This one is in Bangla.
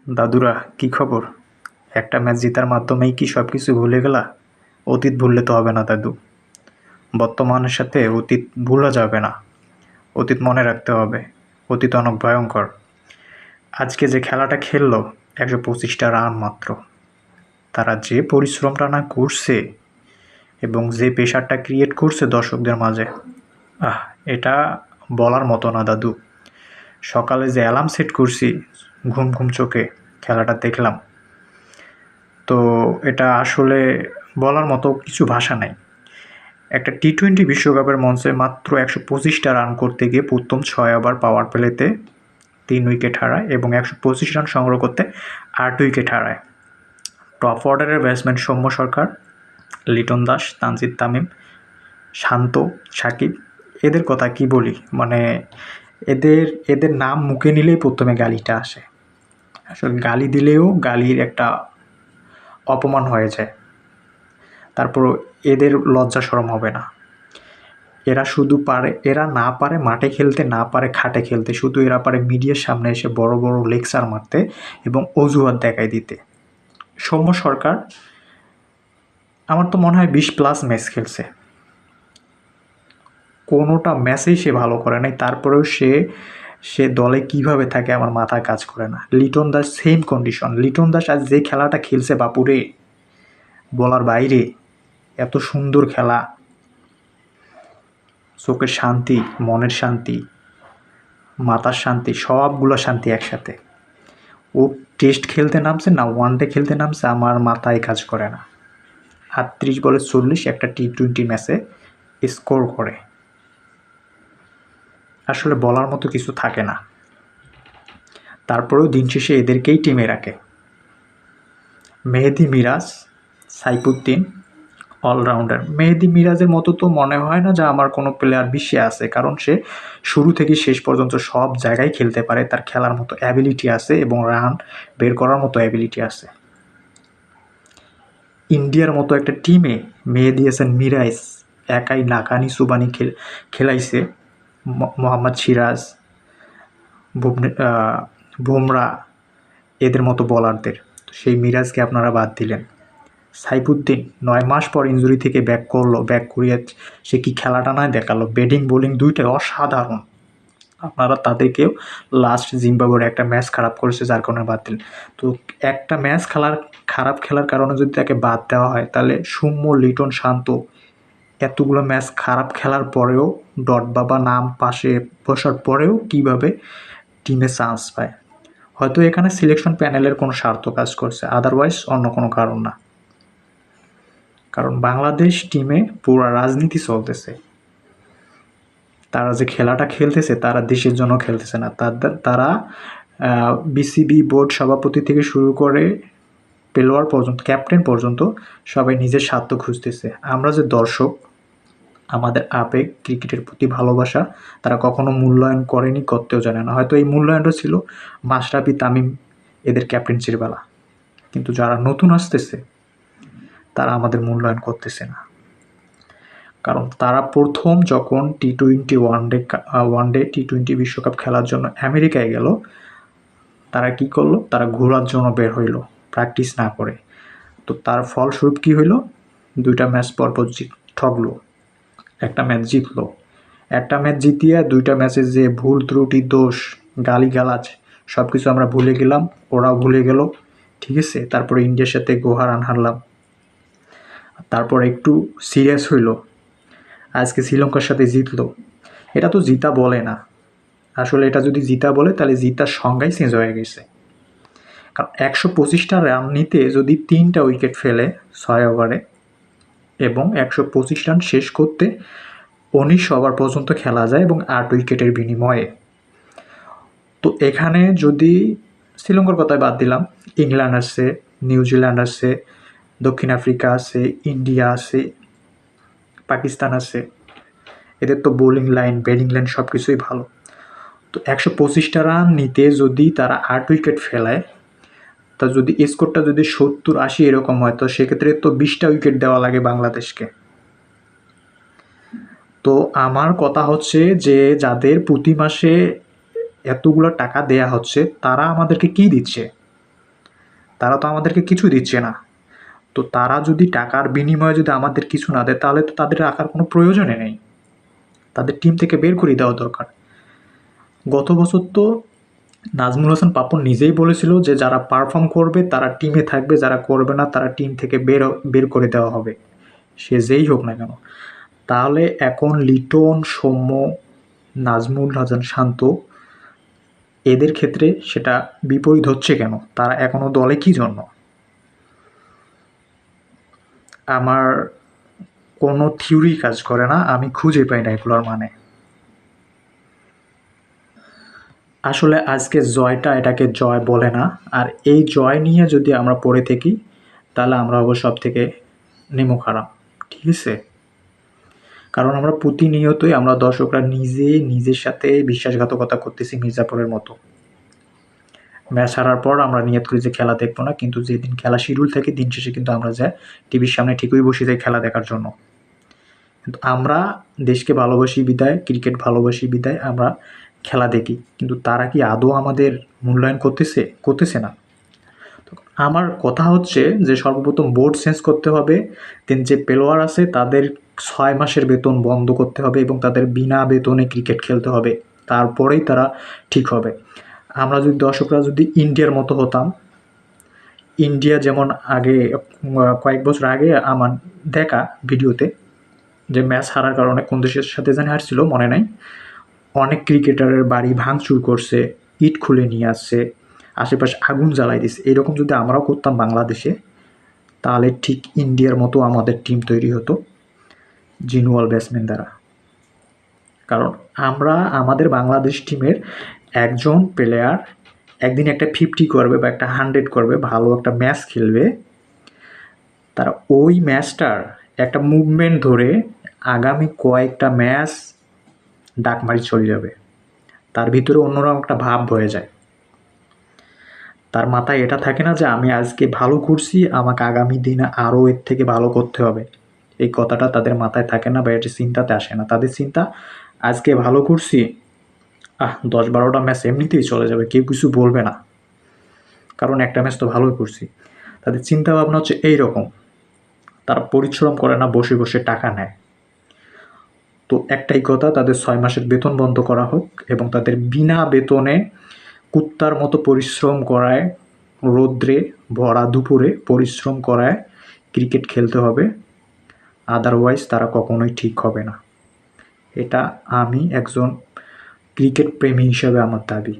দাদুরা, কি খবর? একটা ম্যাচ জেতার মাধ্যমেই কি সব কিছু ভুলে গেলা? অতীত ভুললে তো হবে না দাদু। বর্তমানের সাথে অতীত ভুলা যাবে না। অতীত মনে রাখতে হবে। অতীত অনেক ভয়ঙ্কর। আজকে যে খেলাটা খেললো, 125টা রান মাত্র। তারা যে পরিশ্রমটা না করছে এবং যে প্রেশারটা ক্রিয়েট করছে দর্শকদের মাঝে, আহ, এটা বলার মতো না দাদু। সকালে যে অ্যালার্ম সেট করছি, ঘুম ঘুম চোখে খেলাটা দেখলাম, তো এটা আসলে বলার মতো কিছু ভাষা নাই। একটা টি-20 বিশ্বকাপের মঞ্চে মাত্র 125টা রান করতে গিয়ে প্রথম 6 ওভার পাওয়ার প্লেতে 3 উইকেট হারায় এবং 125 রান সংগ্রহ করতে 8 উইকেট হারায়। টপ অর্ডারের ব্যাটসম্যান সৌম্য সরকার, লিটন দাস, তানজিদ তামিম, শান্ত, সাকিব, এদের কথা কি বলি, মানে এদের এদের নাম মুখে নিলেই প্রথমে গালিটা আসে। আসলে গালি দিলেও গালির একটা অপমান হয়ে যায়। তারপর এদের লজ্জা শরম হবে না। এরা শুধু পারে, এরা না পারে মাঠে খেলতে, না পারে খাটে খেলতে, শুধু এরা পারে মিডিয়ার সামনে এসে বড় বড় লেকচার মারতে এবং অজুহাত দেখায় দিতে। সৌম্য সরকার আমার তো মনে হয় 20+ ম্যাচ খেলছে, কোনোটা ম্যাচেই সে ভালো করে নাই। তারপরেও সে সে দলে কিভাবে থাকে আমার মাথায় কাজ করে না। Liton Das same condition. লিটন দাস আজ যে খেলাটা খেলছে বাপুরে, বলার বাইরে। এত সুন্দর খেলা, চোখের শান্তি, মনের শান্তি, মাথার শান্তি, সবগুলো শান্তি একসাথে। ও টেস্ট খেলতে নামছে না ওয়ানডে খেলতে নামছে, আমার মাথায় কাজ করে না। 38 বলে 40 একটা টি-20 ম্যাচে স্কোর করে। আসলে বলার মতো কিছু থাকে না। তারপরেও দিন শেষে এদেরকেই টিমে রাখে। মেহেদী মিরাজ, সাইফুদ্দিন অলরাউন্ডার। মেহেদী মিরাজের মতো তো মনে হয় না যে আমার কোনো প্লেয়ার বিশ্বে আছে, কারণ সে শুরু থেকে শেষ পর্যন্ত সব জায়গায় খেলতে পারে। তার খেলার মতো অ্যাবিলিটি আছে এবং রান বের করার মতো অ্যাবিলিটি আছে। ইন্ডিয়ার মতো একটা টিমে মেহেদী হাসান মিরাজ একাই নাকানি সুবানি খেলাইছে মোহাম্মদ সিরাজ, বুমরা, এদের মতো বলারদের। সেই মিরাজকে আপনারা বাদ দিলেন। সাইফুদ্দিন 9 মাস পর ইনজুরি থেকে ব্যাক করিয়ে সে কি খেলাটা নয় দেখালো। ব্যাটিং বোলিং দুইটাই অসাধারণ। আপনারা তাদেরকেও লাস্ট জিম্বাবুয়ের একটা ম্যাচ খারাপ করেছে যার কারণে বাদ দিলেন। তো একটা ম্যাচ খারাপ খেলার কারণে যদি তাকে বাদ দেওয়া হয়, তাহলে সৌম্য, লিটন, শান্ত এতগুলো ম্যাচ খারাপ খেলার পরেও, ডট বাবা নাম পাশে বসার পরেও কিভাবে টিমে চান্স পায়? হয়তো এখানে সিলেকশন প্যানেলের কোনো স্বার্থ কাজ করছে, আদারওয়াইজ অন্য কোনো কারণ না। কারণ বাংলাদেশ টিমে পুরো রাজনীতি চলতেছে। তারা যে খেলাটা খেলতেছে, তারা দেশের জন্য খেলতেছে না। তারা বিসিবি বোর্ড সভাপতি থেকে শুরু করে প্লেয়ার পর্যন্ত, ক্যাপ্টেন পর্যন্ত সবাই নিজের স্বার্থ খুঁজতেছে। আমরা যে দর্শক, আমাদের আবেগ, ক্রিকেটের প্রতি ভালোবাসা তারা কখনো মূল্যায়ন করেনি, করতেও জানে না। হয়তো এই মূল্যায়নটা ছিল মাশরাফি, তামিম এদের ক্যাপ্টেন্সির বেলা, কিন্তু যারা নতুন আসতেছে তারা আমাদের মূল্যায়ন করতেছে না। কারণ তারা প্রথম যখন টি-20 ওয়ানডে টি-20 বিশ্বকাপ খেলার জন্য আমেরিকায় গেল, তারা কি করলো? তারা ঘোরার জন্য বের হইলো, প্র্যাকটিস না করে। তো তার ফলস্বরূপ কি হইলো? 2টা ম্যাচ পরপর ঠকলো, একটা ম্যাচ জিতলো। একটা ম্যাচ জিতিয়ে 2টা ম্যাচের যে ভুল ত্রুটি, দোষ, গালিগালাজ সব কিছু আমরা ভুলে গেলাম, ওরাও ভুলে গেল। ঠিক আছে? তারপরে ইন্ডিয়ার সাথে গোহা রান হারলাম। তারপর একটু সিরিয়াস হইলো, আজকে শ্রীলঙ্কার সাথে জিতলো। এটা তো জিতা বলে না। আসলে এটা যদি জিতা বলে, তাহলে জিতার সংজ্ঞাই চেঞ্জ হয়ে গেছে। কারণ 125টা রান নিতে যদি 3টা উইকেট ফেলে 6 ওভারে এবং 125 রান শেষ করতে 19 ওভার পর্যন্ত খেলা যায় এবং 8 উইকেটের বিনিময়ে, তো এখানে যদি শ্রীলঙ্কার কথায় বাদ দিলাম, ইংল্যান্ড আছে, নিউজিল্যান্ড আছে, দক্ষিণ আফ্রিকা আছে, ইন্ডিয়া আছে, পাকিস্তান আছে, এদের তো বোলিং লাইন, ব্যাটিং লাইন সব কিছুই ভালো। তো 125টা রান নিতে যদি তারা 8 উইকেট ফেলায়, তা যদি স্কোরটা যদি 70-80 এরকম হয়, তো সেক্ষেত্রে তো 20টা উইকেট দেওয়া লাগে বাংলাদেশকে। তো আমার কথা হচ্ছে যে যাদের প্রতি মাসে এতগুলো টাকা দেয়া হচ্ছে, তারা আমাদেরকে কি দিচ্ছে? তারা তো আমাদেরকে কিছু দিচ্ছে না। তো তারা যদি টাকার বিনিময়ে যদি আমাদের কিছু না দেয়, তাহলে তো তাদের রাখার কোনো প্রয়োজনই নেই। তাদের টিম থেকে বের করে দেওয়া দরকার। গত বছর তো নাজমুল হাসান পাপন নিজেই বলেছিল যে যারা পারফর্ম করবে তারা টিমে থাকবে, যারা করবে না তারা টিম থেকে বের করে দেওয়া হবে, সে যেই হোক না কেন। তাহলে এখন লিটন, সৌম্য, নাজমুল হাসান শান্ত, এদের ক্ষেত্রে সেটা বিপরীত হচ্ছে কেন? তারা এখনও দলে কী জন্য? আমার কোনো থিওরি কাজ করে না, আমি খুঁজে পাই না এগুলোর মানে। আসলে আজকে জয়টা এটাকে জয় বলে না, আর এই জয় নিয়ে যদি আমরা পড়ে থাকি তাহলে আমরা হবো সব থেকে নিমুখারাম, ঠিক আছে? কারণ আমরা প্রতিনিয়তই আমরা দর্শকরা নিজের সাথে বিশ্বাসঘাতকতা করতেছি মির্জাপুরের মতো। ম্যাচ হারার পর আমরা নিয়ত করি যে খেলা দেখবো না, কিন্তু যেদিন খেলা শিডিউল থাকে দিন শেষে কিন্তু আমরা যাই টিভির সামনে ঠিকই বসে যাই খেলা দেখার জন্য। কিন্তু আমরা দেশকে ভালোবাসি বিদায়, ক্রিকেট ভালোবাসি বিদায় আমরা খেলা দেখি, কিন্তু তারা কি আদৌ আমাদের মূল্যায়ন করতেছে না। আমার কথা হচ্ছে যে সর্বপ্রথম বোর্ড চেঞ্জ করতে হবে, দেন যে প্লেয়ার আছে তাদের 6 মাসের বেতন বন্ধ করতে হবে এবং তাদের বিনা বেতনে ক্রিকেট খেলতে হবে, তারপরেই তারা ঠিক হবে। আমরা যদি দর্শকরা যদি ইন্ডিয়ার মতো হতাম, ইন্ডিয়া যেমন আগে কয়েক বছর আগে আমার দেখা ভিডিওতে যে ম্যাচ হারার কারণে কোন দেশের সাথে জানি হারছিল মনে নাই, অনেক ক্রিকেটারের বাড়ি ভাঙচুর করছে, ইট খুলে নিয়ে আসছে, আশেপাশে আগুন জ্বালাই দিচ্ছে। এরকম যদি আমরাও করতাম বাংলাদেশে, তাহলে ঠিক ইন্ডিয়ার মতো আমাদের টিম তৈরি হতো জিনুয়াল ব্যাটসম্যান দ্বারা। কারণ আমরা আমাদের বাংলাদেশ টিমের একজন প্লেয়ার একদিন একটা 50 করবে বা একটা 100 করবে, ভালো একটা ম্যাচ খেলবে, তারা ওই ম্যাচটার একটা মুভমেন্ট ধরে আগামী কয়েকটা ম্যাচ ডাকমারি চলে যাবে, তার ভিতরে অন্যরকম একটা ভাব হয়ে যায়। তার মাথায় এটা থাকে না যে আমি আজকে ভালো করছি, আমাকে আগামী দিনে আরও এর থেকে ভালো করতে হবে, এই কথাটা তাদের মাথায় থাকে না বা এটি চিন্তাতে আসে না। তাদের চিন্তা আজকে ভালো করছি, 10-12টা ম্যাচ এমনিতেই চলে যাবে, কেউ কিছু বলবে না, কারণ একটা ম্যাচ তো ভালোই করছি। তাদের চিন্তা ভাবনা হচ্ছে এইরকম। তারা পরিশ্রম করে না, বসে বসে টাকা নেয়। তো একটাই কথা, তাদের 6 মাসের বেতন বন্ধ করা হোক এবং তাদের বিনা বেতনে কুত্তার মতো পরিশ্রম করায়, রৌদ্রে ভরা দুপুরে পরিশ্রম করায় ক্রিকেট খেলতে হবে, আদারওয়াইজ তারা কখনোই ঠিক হবে না। এটা আমি একজন ক্রিকেট প্রেমী হিসাবে আমার দাবি।